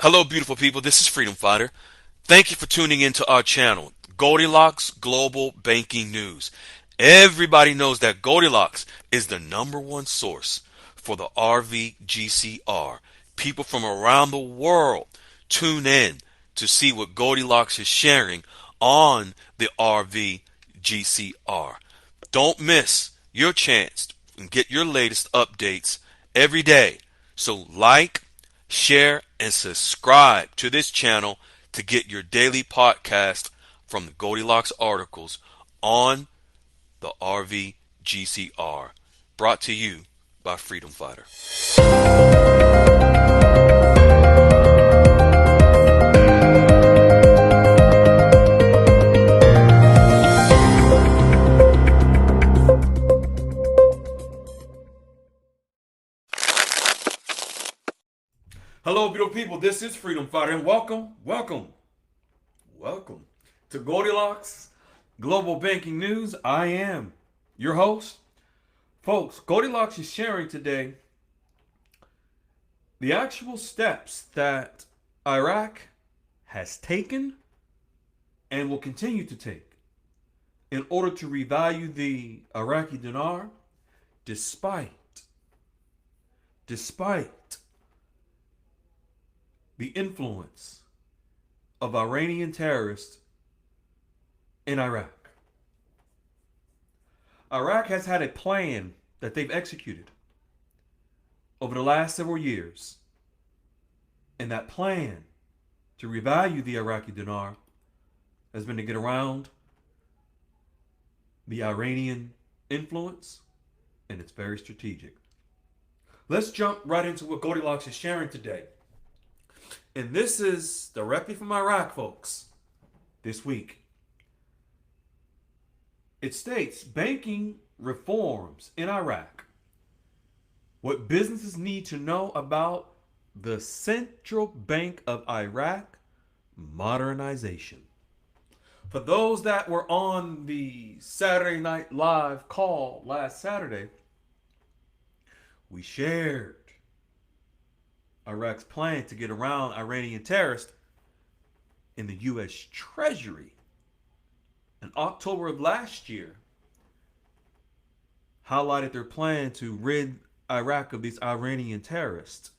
Hello, beautiful people. This is Freedom Fighter. Thank you for tuning into our channel, Goldilocks Global Banking News. Everybody knows that Goldilocks is the number one source for the RVGCR. People from around the world tune in to see what Goldilocks is sharing on the RVGCR. Don't miss your chance and get your latest updates every day. So like, share, and subscribe to this channel to get your daily podcast from the Goldilocks articles on the RVGCR. Brought to you by Freedom Fighter. Hello, beautiful people. This is Freedom Fighter, and welcome to Goldilocks Global Banking News. I am your host. Folks, Goldilocks is sharing today the actual steps that Iraq has taken and will continue to take in order to revalue the Iraqi dinar despite the influence of Iranian terrorists in Iraq. Iraq has had a plan that they've executed over the last several years. And that plan to revalue the Iraqi dinar has been to get around the Iranian influence, and it's very strategic. Let's jump right into what Goldilocks is sharing today. And this is directly from Iraq, folks, this week. It states banking reforms in Iraq. What businesses need to know about the Central Bank of Iraq modernization. For those that were on the Saturday Night Live call last Saturday, we shared Iraq's plan to get around Iranian terrorists in the U.S. Treasury in October of last year highlighted their plan to rid Iraq of these Iranian terrorists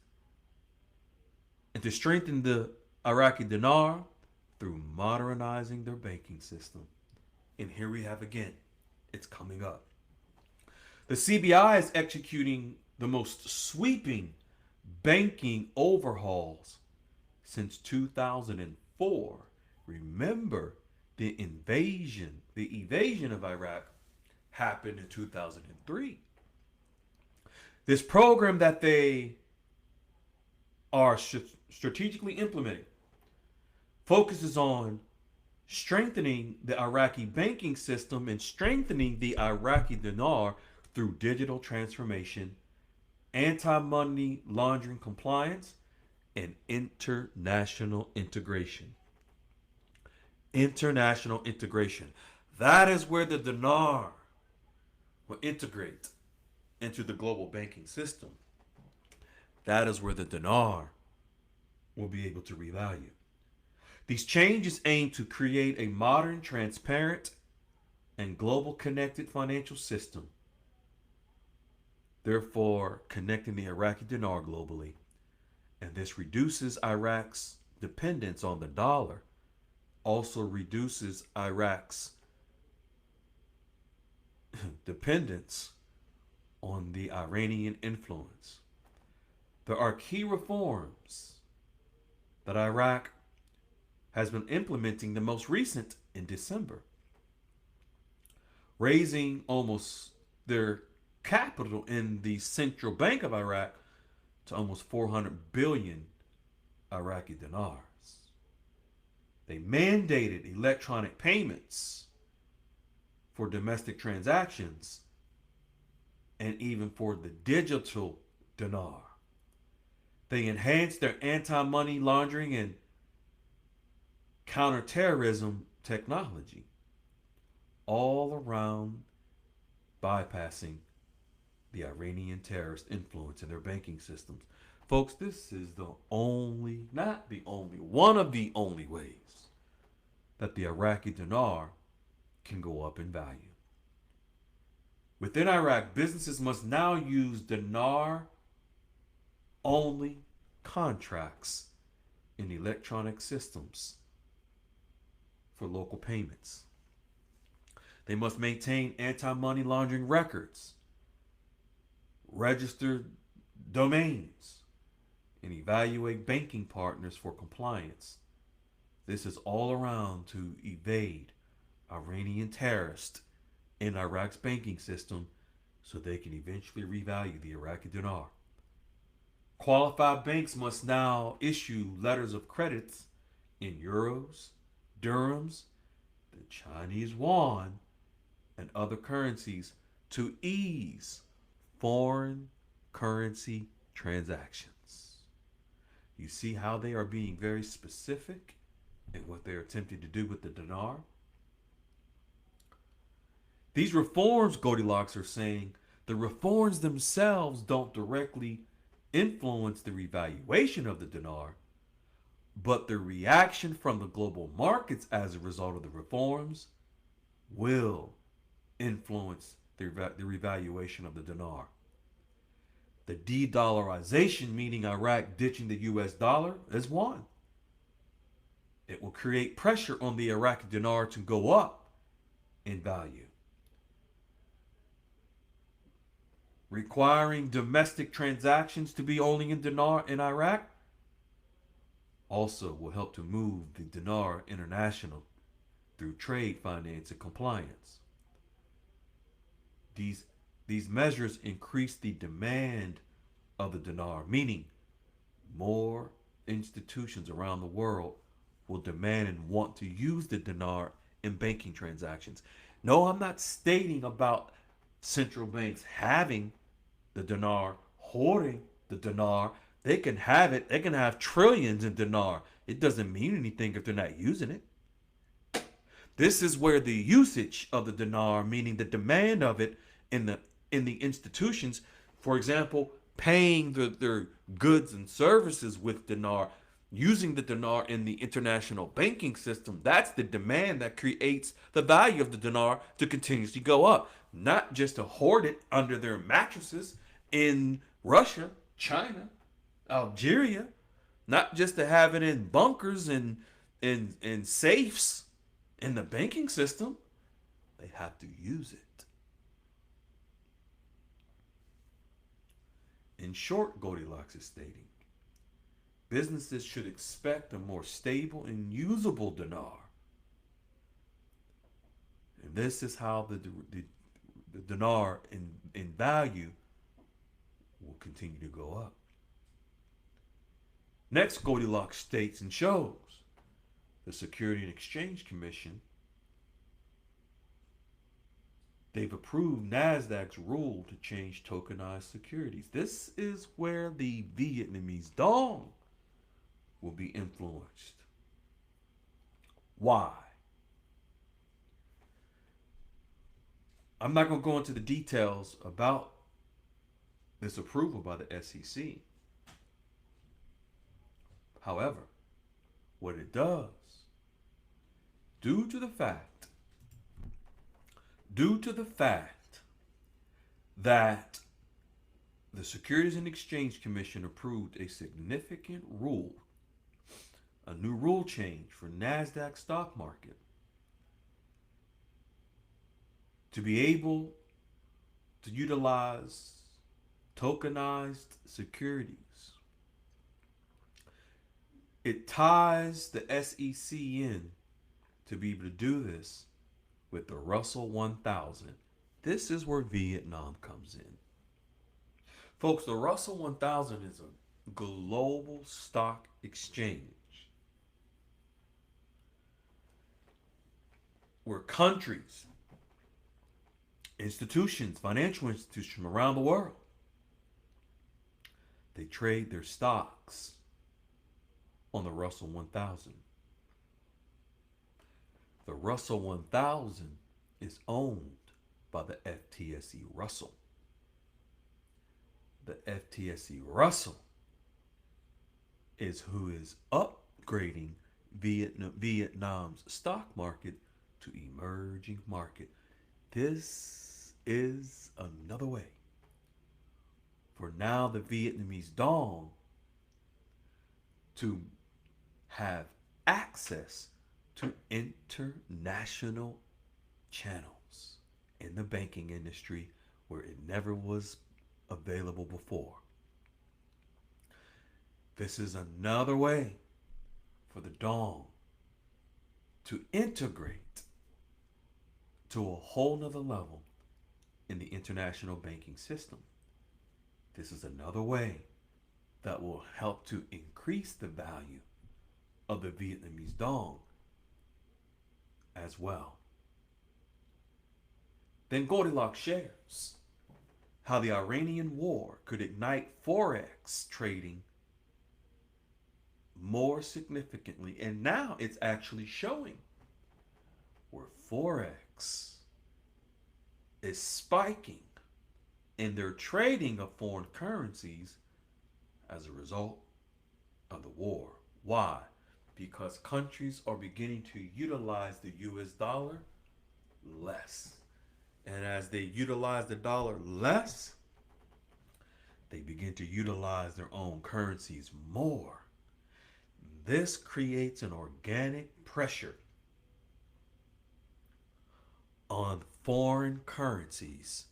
and to strengthen the Iraqi dinar through modernizing their banking system. And here we have again, it's coming up. The CBI is executing the most sweeping banking overhauls since 2004. Remember, the evasion of Iraq happened in 2003. This program that they are strategically implementing focuses on strengthening the Iraqi banking system and strengthening the Iraqi dinar through digital transformation, anti-money laundering compliance, and international integration. International integration. That is where the dinar will integrate into the global banking system. That is where the dinar will be able to revalue. These changes aim to create a modern, transparent, and global connected financial system, therefore connecting the Iraqi dinar globally. And this reduces Iraq's dependence on the dollar, also reduces Iraq's dependence on the Iranian influence. There are key reforms that Iraq has been implementing, the most recent in December, raising almost their capital in the Central Bank of Iraq to almost 400 billion Iraqi dinars. They mandated electronic payments for domestic transactions and even for the digital dinar. They enhanced their anti-money laundering and counterterrorism technology, all around bypassing the Iranian terrorist influence in their banking systems. Folks, this is the only, not the only, one of the only ways that the Iraqi dinar can go up in value. Within Iraq, businesses must now use dinar only contracts in electronic systems for local payments. They must maintain anti money laundering records, register domains, and evaluate banking partners for compliance. This is all around to evade Iranian terrorists in Iraq's banking system so they can eventually revalue the Iraqi dinar. Qualified banks must now issue letters of credits in euros, dirhams, the Chinese yuan, and other currencies to ease foreign currency transactions. You see how they are being very specific in what they're attempting to do with the dinar? These reforms, Goldilocks are saying, the reforms themselves don't directly influence the revaluation of the dinar, but the reaction from the global markets as a result of the reforms will influence the revaluation of the dinar. The de-dollarization, meaning Iraq ditching the US dollar, is one. It will create pressure on the Iraqi dinar to go up in value. Requiring domestic transactions to be only in dinar in Iraq also will help to move the dinar international through trade finance and compliance. These, these measures increase the demand of the dinar, meaning more institutions around the world will demand and want to use the dinar in banking transactions. No, I'm not stating about central banks having the dinar, hoarding the dinar. They can have it. They can have trillions in dinar. It doesn't mean anything if they're not using it. This is where the usage of the dinar, meaning the demand of it in the institutions, for example, paying their goods and services with dinar, using the dinar in the international banking system, that's the demand that creates the value of the dinar to continuously go up. Not just to hoard it under their mattresses in Russia, China, Algeria, not just to have it in bunkers and in safes in the banking system. They have to use it. In short, Goldilocks is stating, businesses should expect a more stable and usable dinar. And this is how the dinar in value will continue to go up. Next, Goldilocks states and shows the Security and Exchange Commission, they've approved NASDAQ's rule to change tokenized securities. This is where the Vietnamese dong will be influenced. Why? I'm not going to go into the details about this approval by the SEC. However, what it does, due to the fact that the Securities and Exchange Commission approved a significant rule, a new rule change for NASDAQ stock market, to be able to utilize tokenized securities. It ties the SEC in to be able to do this with the Russell 1000. This is where Vietnam comes in. Folks, the Russell 1000 is a global stock exchange where countries, institutions, financial institutions from around the world, they trade their stocks on the Russell 1000. The Russell 1000 is owned by the FTSE Russell. The FTSE Russell is who is upgrading Vietnam's stock market to emerging market. This is another way for now the Vietnamese Dong to have access to international channels in the banking industry where it never was available before. This is another way for the Dong to integrate to a whole nother level in the international banking system. This is another way that will help to increase the value of the Vietnamese Dong as well. Then Goldilocks shares how the Iranian war could ignite Forex trading more significantly. And now it's actually showing where Forex is spiking in their trading of foreign currencies as a result of the war. Why? Because countries are beginning to utilize the US dollar less. And as they utilize the dollar less, they begin to utilize their own currencies more. This creates an organic pressure on foreign currencies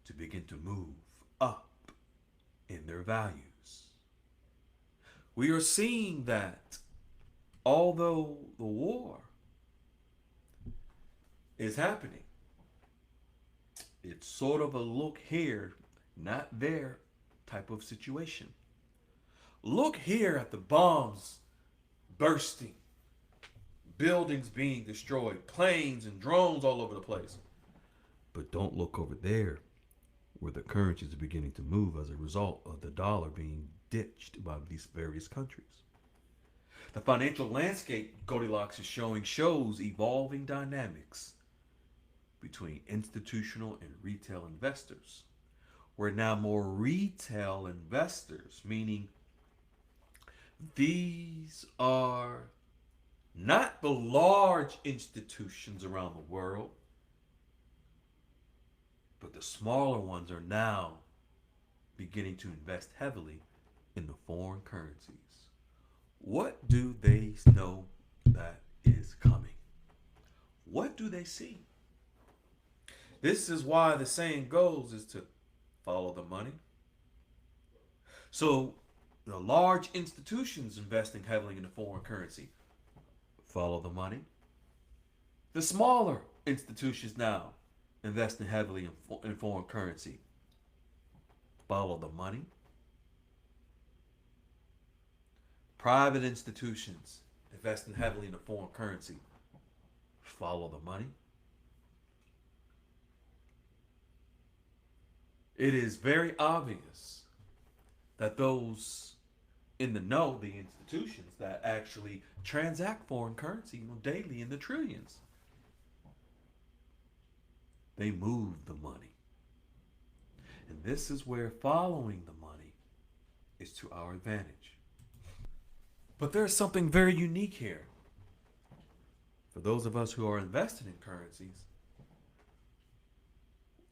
to begin to move up in their values. We are seeing that although the war is happening, it's sort of a look here, not there type of situation. Look here at the bombs bursting, buildings being destroyed, planes and drones all over the place. But don't look over there where the currencies are beginning to move as a result of the dollar being ditched by these various countries. The financial landscape Goldilocks is showing shows evolving dynamics between institutional and retail investors, where now more retail investors, meaning these are not the large institutions around the world, but the smaller ones are now beginning to invest heavily in the foreign currencies. What do they know that is coming? What do they see? This is why the saying goes is to follow the money. So the large institutions investing heavily in the foreign currency, follow the money. The smaller institutions now investing heavily in foreign currency, follow the money. Private institutions investing heavily in the foreign currency, follow the money. It is very obvious that those in the know, the institutions that actually transact foreign currency daily in the trillions, they move the money. And this is where following the money is to our advantage. But there's something very unique here. For those of us who are invested in currencies,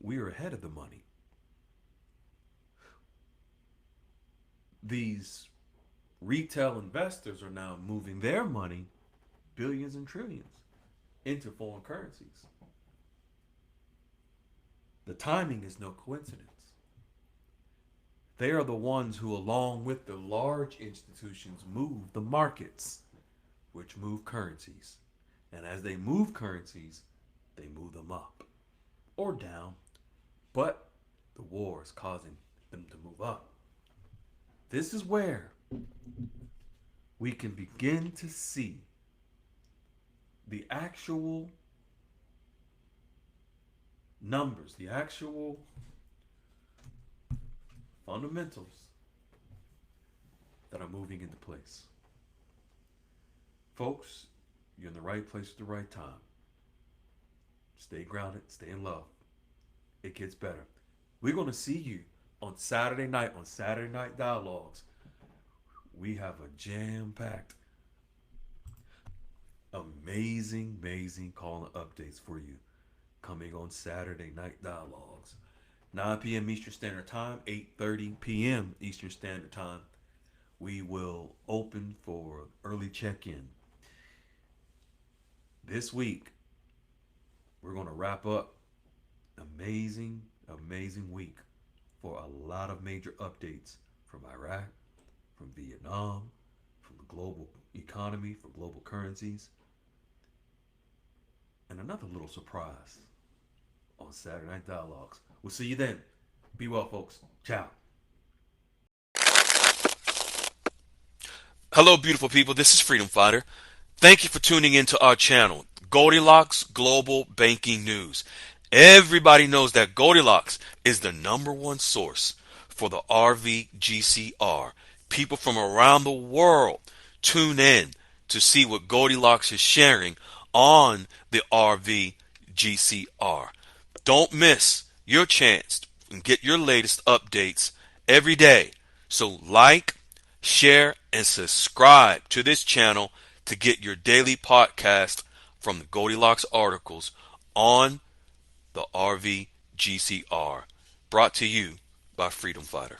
we are ahead of the money. These retail investors are now moving their money, billions and trillions, into foreign currencies. The timing is no coincidence. They are the ones who, along with the large institutions, move the markets, which move currencies. And as they move currencies, they move them up or down. But the war is causing them to move up. This is where we can begin to see the actual numbers, the actual fundamentals that are moving into place. Folks, you're in the right place at the right time. Stay grounded, stay in love. It gets better. We're going to see you on Saturday night Dialogues, We have a jam-packed, amazing call and updates for you coming on Saturday Night Dialogues. 9 p.m. Eastern Standard Time, 8:30 p.m. Eastern Standard Time. We will open for early check-in. This week, we're going to wrap up amazing week for a lot of major updates from Iraq, from Vietnam, from the global economy, from global currencies, and another little surprise on Saturday Night Dialogues. We'll see you then. Be well, folks. Ciao. Hello, beautiful people. This is Freedom Fighter. Thank you for tuning into our channel, Goldilocks Global Banking News. Everybody knows that Goldilocks is the #1 source for the RVGCR. People from around the world tune in to see what Goldilocks is sharing on the RVGCR. Don't miss your chance and get your latest updates every day. So like, share, and subscribe to this channel to get your daily podcast from the Goldilocks articles on the RVGCR. Brought to you by Freedom Fighter.